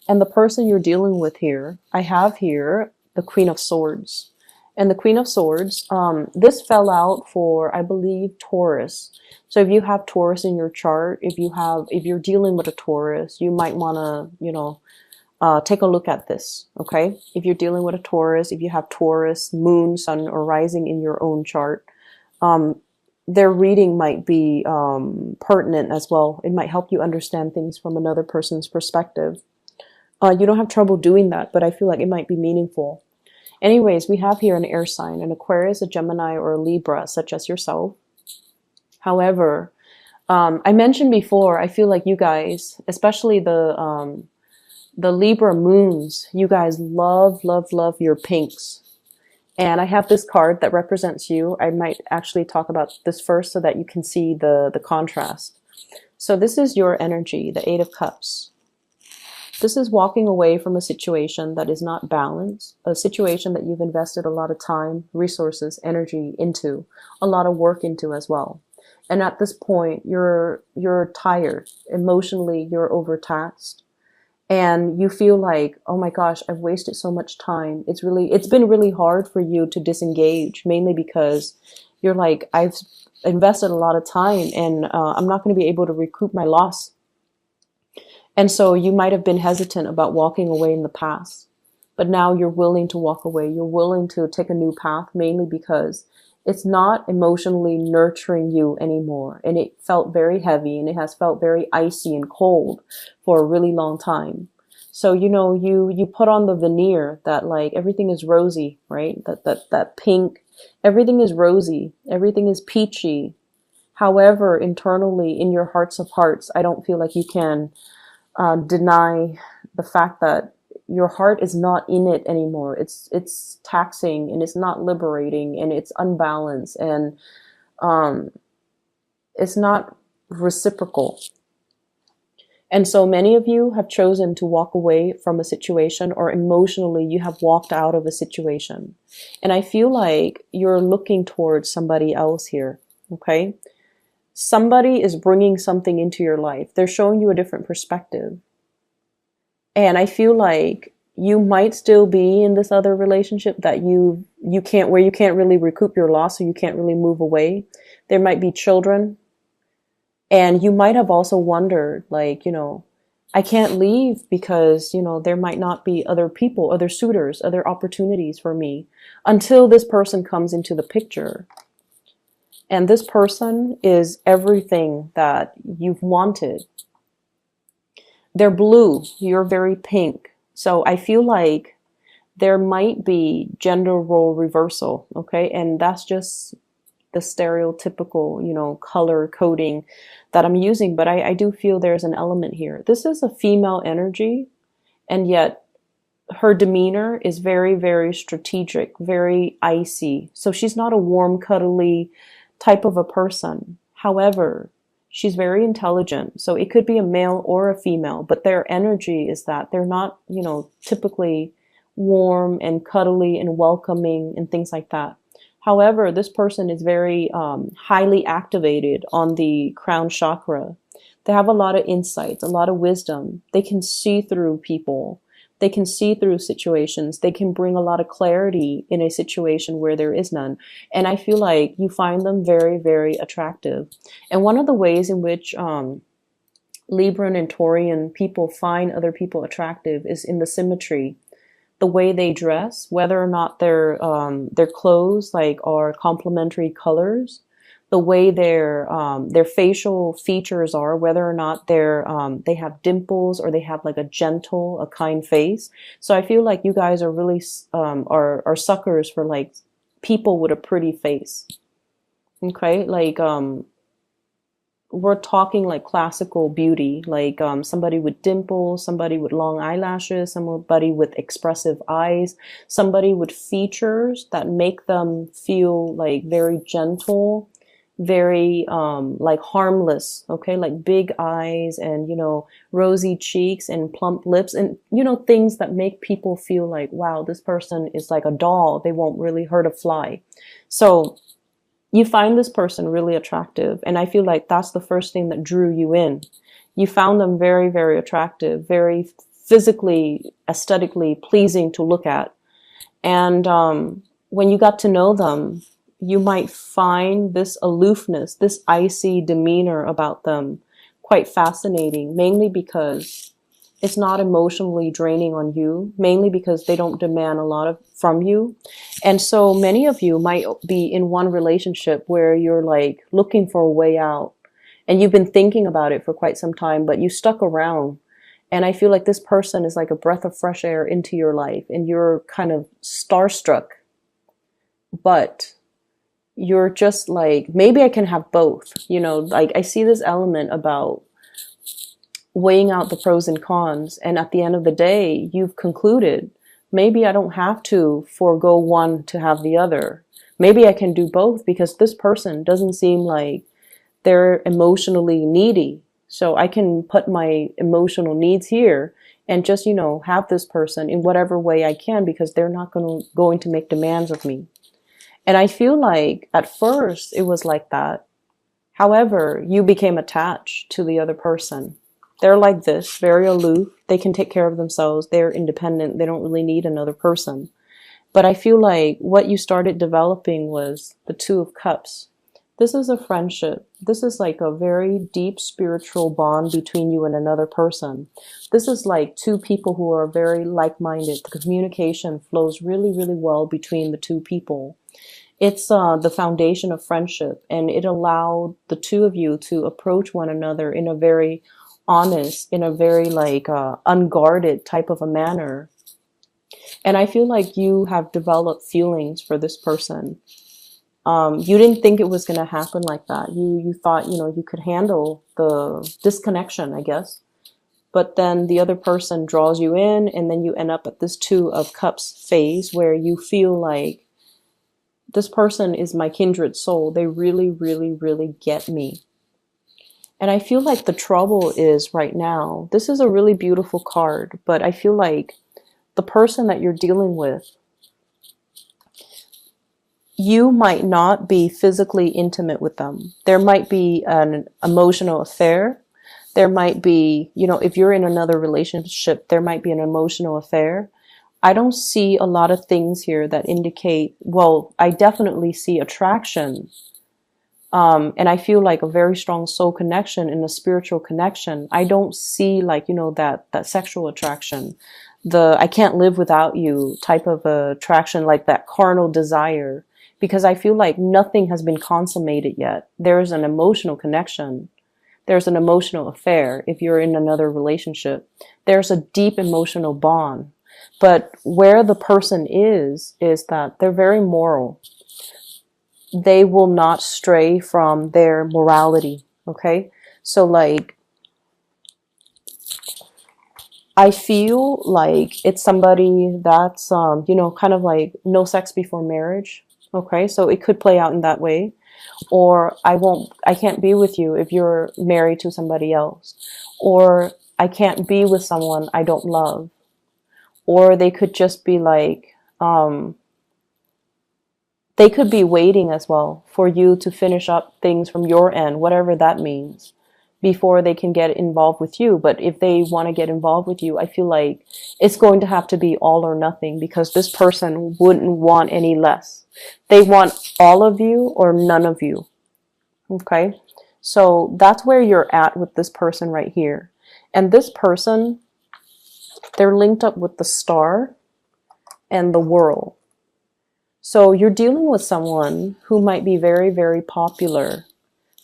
And the person you're dealing with here, I have here the Queen of Swords. And the Queen of Swords, this fell out for, I believe, Taurus. So if you have Taurus in your chart, if you're dealing with a Taurus, you might want to, take a look at this, okay? If you're dealing with a Taurus, if you have Taurus, moon, sun, or rising in your own chart, their reading might be pertinent as well. It might help you understand things from another person's perspective. You don't have trouble doing that, but I feel like it might be meaningful. Anyways, we have here an air sign, an Aquarius, a Gemini, or a Libra, such as yourself. However, I mentioned before, I feel like you guys, especially the Libra moons, you guys love, love, love your pinks. And I have this card that represents you. I might actually talk about this first so that you can see the contrast. So this is your energy, the Eight of Cups. This is walking away from a situation that is not balanced, a situation that you've invested a lot of time, resources, energy into, a lot of work into as well. And at this point, you're tired. Emotionally, you're overtaxed. And you feel like, oh my gosh, I've wasted so much time. It's been really hard for you to disengage, mainly because you're like, I've invested a lot of time and I'm not going to be able to recoup my loss. And so you might have been hesitant about walking away in the past, but now you're willing to walk away. You're willing to take a new path, mainly because it's not emotionally nurturing you anymore. And it felt very heavy and it has felt very icy and cold for a really long time. So, you put on the veneer that like everything is rosy, right? That pink, everything is rosy. Everything is peachy. However, internally in your hearts of hearts, I don't feel like you can deny the fact that your heart is not in it anymore. It's taxing and it's not liberating and it's unbalanced and it's not reciprocal. And so many of you have chosen to walk away from a situation, or emotionally you have walked out of a situation. And I feel like you're looking towards somebody else here, okay? Somebody is bringing something into your life. They're showing you a different perspective. And I feel like you might still be in this other relationship that you can't really recoup your loss, so you can't really move away. There might be children. And you might have also wondered, like, I can't leave because, there might not be other people, other suitors, other opportunities for me until this person comes into the picture. And this person is everything that you've wanted. They're blue. You're very pink. So I feel like there might be gender role reversal. Okay. And that's just the stereotypical, color coding that I'm using. But I do feel there's an element here. This is a female energy. And yet her demeanor is very, very strategic, very icy. So she's not a warm, cuddly type of a person. However, she's very intelligent. So it could be a male or a female, but their energy is that they're not, typically warm and cuddly and welcoming and things like that. However, this person is very highly activated on the crown chakra. They have a lot of insights, a lot of wisdom. They can see through people. They can see through situations. They can bring a lot of clarity in a situation where there is none. And I feel like you find them very, very attractive. And one of the ways in which Libran and Taurian people find other people attractive is in the symmetry. The way they dress, whether or not their clothes are complementary colors, the way their facial features are, whether or not they have dimples or they have like a gentle, a kind face. So I feel like you guys are really are suckers for like people with a pretty face. Okay, like we're talking like classical beauty, like somebody with dimples, somebody with long eyelashes, somebody with expressive eyes, somebody with features that make them feel like very gentle, very like harmless, okay, like big eyes and rosy cheeks and plump lips and things that make people feel like, wow, this person is like a doll, they won't really hurt a fly. So you find this person really attractive, and I feel like that's the first thing that drew you in. You found them very, very attractive, very physically, aesthetically pleasing to look at. And when you got to know them, you might find this aloofness, this icy demeanor about them quite fascinating, mainly because it's not emotionally draining on you, mainly because they don't demand a lot of from you. And so many of you might be in one relationship where you're like looking for a way out, and you've been thinking about it for quite some time, but you stuck around. And I feel like this person is like a breath of fresh air into your life, and you're kind of starstruck, but you're just like, maybe I can have both. You know, like I see this element about weighing out the pros and cons. And at the end of the day, you've concluded, maybe I don't have to forego one to have the other. Maybe I can do both because this person doesn't seem like they're emotionally needy. So I can put my emotional needs here and just, you know, have this person in whatever way I can because they're not going to make demands of me. And I feel like at first it was like that. However, you became attached to the other person. They're like this, very aloof. They can take care of themselves. They're independent. They don't really need another person. But I feel like what you started developing was the Two of Cups. This is a friendship. This is like a very deep spiritual bond between you and another person. This is like two people who are very like-minded. The communication flows really, really well between the two people. It's the foundation of friendship, and it allowed the two of you to approach one another in a very honest, in a very like unguarded type of a manner. And I feel like you have developed feelings for this person. You didn't think it was going to happen like that. You thought, you know, you could handle the disconnection, I guess. But then the other person draws you in, and then you end up at this Two of Cups phase where you feel like this person is my kindred soul. They really, really, really get me. And I feel like the trouble is right now, this is a really beautiful card, but I feel like the person that you're dealing with, you might not be physically intimate with them. There might be an emotional affair. There might be, you know, if you're in another relationship, there might be an emotional affair. I don't see a lot of things here that indicate, well, I definitely see attraction. And I feel like a very strong soul connection and a spiritual connection. I don't see like, you know, that sexual attraction, the I can't live without you type of attraction, like that carnal desire, because I feel like nothing has been consummated yet. There's an emotional connection. There's an emotional affair. If you're in another relationship, there's a deep emotional bond. But where the person is that they're very moral. They will not stray from their morality. Okay. So like, I feel like it's somebody that's, you know, kind of like no sex before marriage. Okay. So it could play out in that way. Or I can't be with you if you're married to somebody else. Or I can't be with someone I don't love. Or they could just be like, they could be waiting as well for you to finish up things from your end, whatever that means, before they can get involved with you. But if they want to get involved with you, I feel like it's going to have to be all or nothing, because this person wouldn't want any less. They want all of you or none of you. Okay? So that's where you're at with this person right here. And this person, they're linked up with the Star and the World. So you're dealing with someone who might be very, very popular.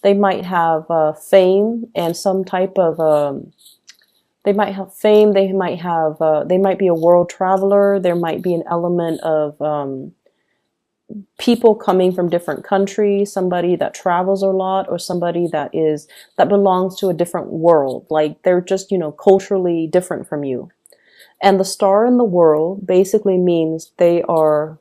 They might have fame and some type of, they might have fame, they might be a world traveler. There might be an element of people coming from different countries, somebody that travels a lot, or somebody that belongs to a different world. Like they're just, you know, culturally different from you. And the Star in the World basically means they are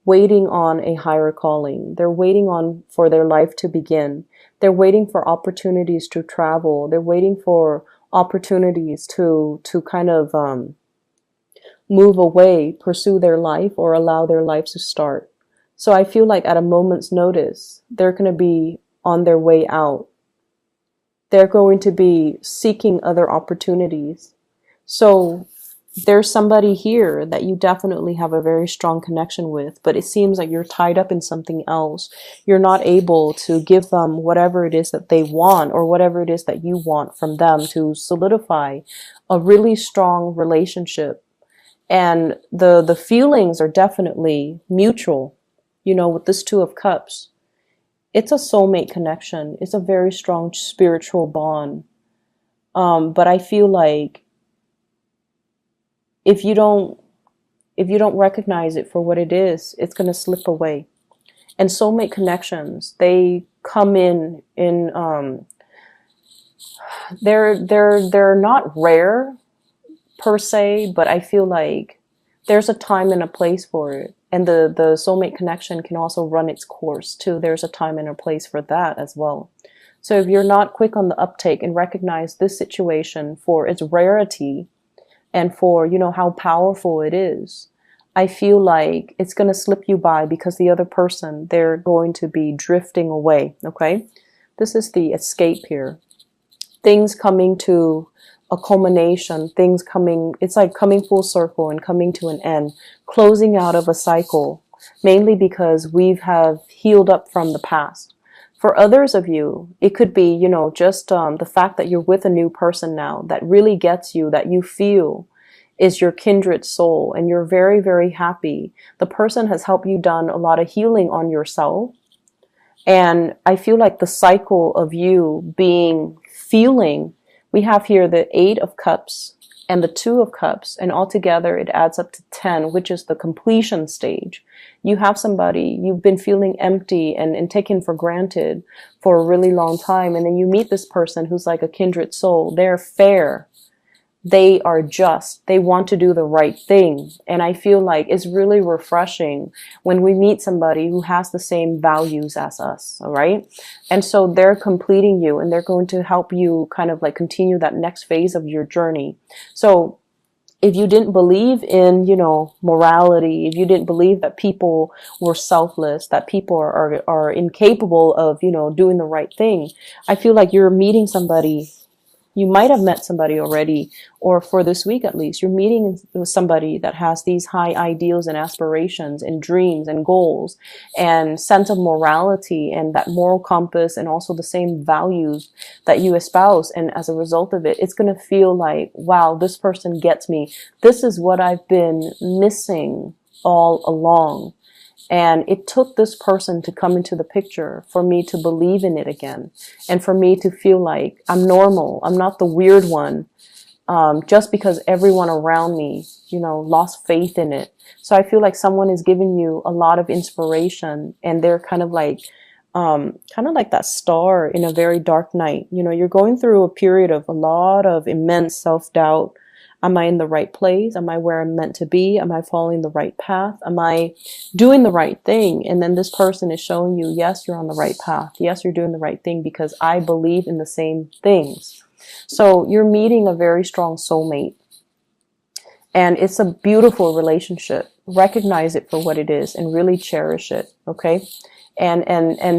waiting on a higher calling. They're waiting on for their life to begin. They're waiting for opportunities to travel. They're waiting for opportunities to kind of move away, pursue their life, or allow their lives to start. So I feel like at a moment's notice, they're going to be on their way out. They're going to be seeking other opportunities. So there's somebody here that you definitely have a very strong connection with, but it seems like you're tied up in something else. You're not able to give them whatever it is that they want or whatever it is that you want from them to solidify a really strong relationship. And the feelings are definitely mutual, with this Two of Cups. It's a soulmate connection. It's a very strong spiritual bond. But I feel like if you don't recognize it for what it is, it's going to slip away. And soulmate connections, they come in they're not rare per se, but I feel like there's a time and a place for it. And the soulmate connection can also run its course too. There's a time and a place for that as well. So if you're not quick on the uptake and recognize this situation for its rarity and for, how powerful it is, I feel like it's going to slip you by because the other person, they're going to be drifting away. Okay. This is the escape here. Things coming to a culmination, it's like coming full circle and coming to an end, closing out of a cycle, mainly because have healed up from the past. For others of you, it could be, just the fact that you're with a new person now that really gets you, that you feel is your kindred soul, and you're very, very happy. The person has helped you done a lot of healing on yourself. And I feel like the cycle of you feeling, we have here the 8 of Cups and the 2 of Cups, and altogether it adds up to 10, which is the completion stage. You have somebody, you've been feeling empty and taken for granted for a really long time, and then you meet this person who's like a kindred soul. They're fair. They are just. They want to do the right thing. And I feel like it's really refreshing when we meet somebody who has the same values as us, all right? And so they're completing you, and they're going to help you kind of like continue that next phase of your journey. So if you didn't believe in, morality, if you didn't believe that people were selfless, that people are incapable of, doing the right thing, I feel like you're meeting somebody. You might have met somebody already, or for this week at least, you're meeting with somebody that has these high ideals and aspirations and dreams and goals and sense of morality and that moral compass and also the same values that you espouse. And as a result of it, it's going to feel like, wow, this person gets me. This is what I've been missing all along. And it took this person to come into the picture for me to believe in it again. And for me to feel like I'm normal. I'm not the weird one. Just because everyone around me, lost faith in it. So I feel like someone is giving you a lot of inspiration, and they're kind of like that star in a very dark night. You're going through a period of a lot of immense self-doubt. Am I in the right place? Am I where I'm meant to be? Am I following the right path? Am I doing the right thing? And then this person is showing you, yes, you're on the right path. Yes, you're doing the right thing because I believe in the same things. So you're meeting a very strong soulmate. And it's a beautiful relationship. Recognize it for what it is and really cherish it, okay? And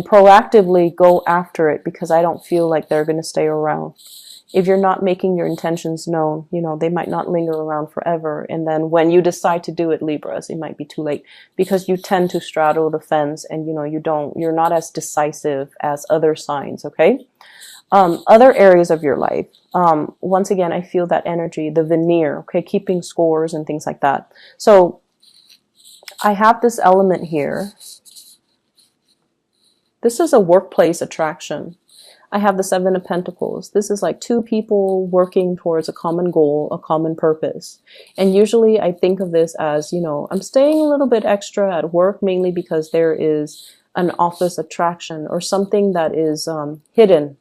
proactively go after it, because I don't feel like they're going to stay around. If you're not making your intentions known, they might not linger around forever. And then when you decide to do it, Libras, it might be too late, because you tend to straddle the fence and, you're not as decisive as other signs. Okay. Other areas of your life. Once again, I feel that energy, the veneer, okay, keeping scores and things like that. So I have this element here. This is a workplace attraction. I have the 7 of Pentacles. This is like 2 people working towards a common goal, a common purpose. And usually I think of this as, I'm staying a little bit extra at work, mainly because there is an office attraction or something that is hidden.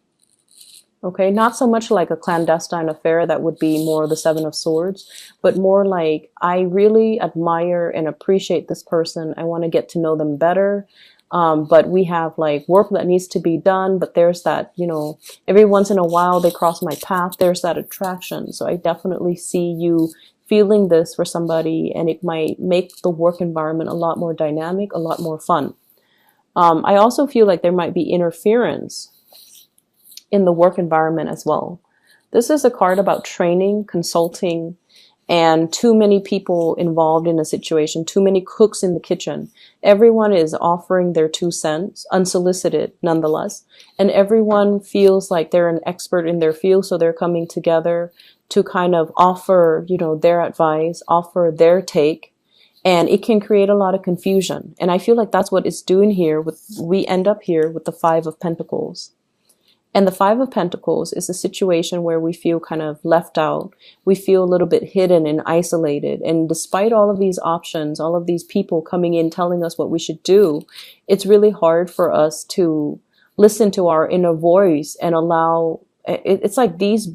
Okay, not so much like a clandestine affair, that would be more the 7 of Swords, but more like I really admire and appreciate this person. I want to get to know them better. But we have like work that needs to be done, but there's that, every once in a while they cross my path. There's that attraction. So I definitely see you feeling this for somebody, and it might make the work environment a lot more dynamic, a lot more fun. I also feel like there might be interference in the work environment as well. This is a card about training, consulting, and too many people involved in a situation, too many cooks in the kitchen. Everyone is offering their 2 cents, unsolicited nonetheless, and everyone feels like they're an expert in their field, so they're coming together to kind of offer, their advice, offer their take, and it can create a lot of confusion. And I feel like that's what it's doing here. We end up here with the Five of Pentacles. And the Five of Pentacles is a situation where we feel kind of left out. We feel a little bit hidden and isolated. And despite all of these options, all of these people coming in telling us what we should do, it's really hard for us to listen to our inner voice and allow, it's like these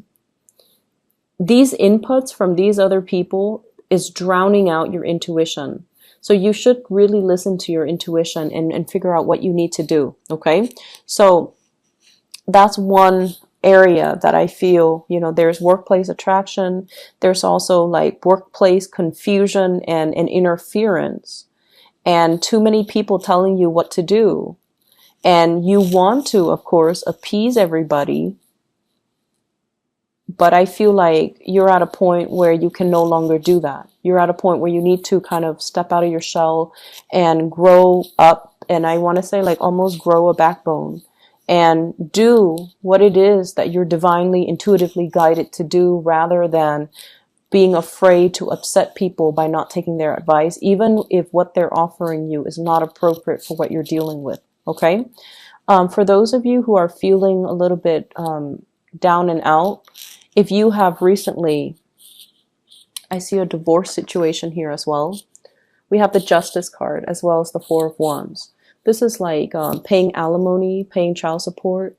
inputs from these other people is drowning out your intuition. So you should really listen to your intuition and figure out what you need to do. Okay. So that's one area that I feel, there's workplace attraction. There's also like workplace confusion and interference, and too many people telling you what to do. And you want to, of course, appease everybody. But I feel like you're at a point where you can no longer do that. You're at a point where you need to kind of step out of your shell and grow up. And I want to say like almost grow a backbone and do what it is that you're divinely, intuitively guided to do, rather than being afraid to upset people by not taking their advice, even if what they're offering you is not appropriate for what you're dealing with. Okay. For those of you who are feeling a little bit down and out, if you have recently, I see a divorce situation here as well. We have the Justice card as well as the Four of Wands. This is like paying alimony, paying child support,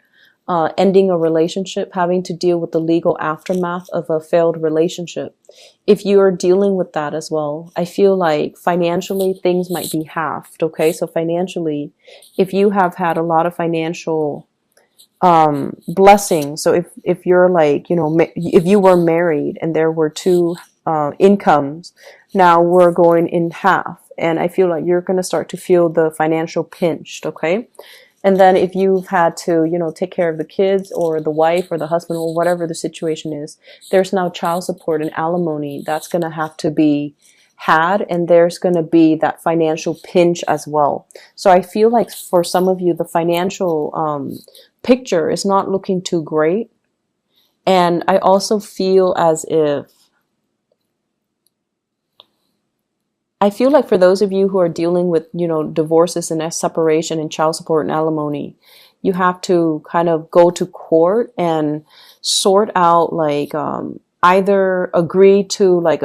ending a relationship, having to deal with the legal aftermath of a failed relationship. If you are dealing with that as well, I feel like financially things might be halved. Okay, so financially, if you have had a lot of financial blessings, so if you're like, if you were married and there were two incomes, now we're going in half. And I feel like you're going to start to feel the financial pinched, okay? And then if you've had to, take care of the kids or the wife or the husband or whatever the situation is, there's now child support and alimony that's going to have to be had, and there's going to be that financial pinch as well. So I feel like for some of you, the financial picture is not looking too great. And I also feel as if, I feel like for those of you who are dealing with, divorces and separation and child support and alimony, you have to kind of go to court and sort out like either agree to like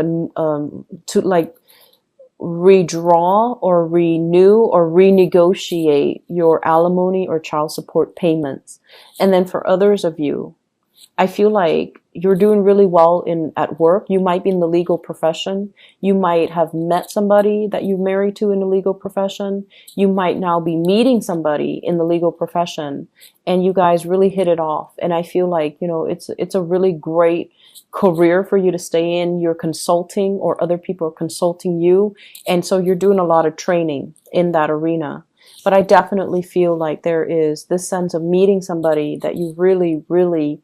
redraw or renew or renegotiate your alimony or child support payments. And then for others of you, I feel like you're doing really well at work. You might be in the legal profession. You might have met somebody that you're married to in the legal profession. You might now be meeting somebody in the legal profession, and you guys really hit it off. And I feel like, it's a really great career for you to stay in. You're consulting, or other people are consulting you. And so you're doing a lot of training in that arena. But I definitely feel like there is this sense of meeting somebody that you really, really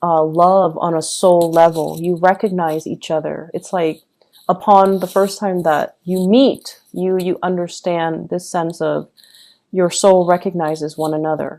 love on a soul level. You recognize each other. It's like upon the first time that you meet, you understand this sense of your soul recognizes one another.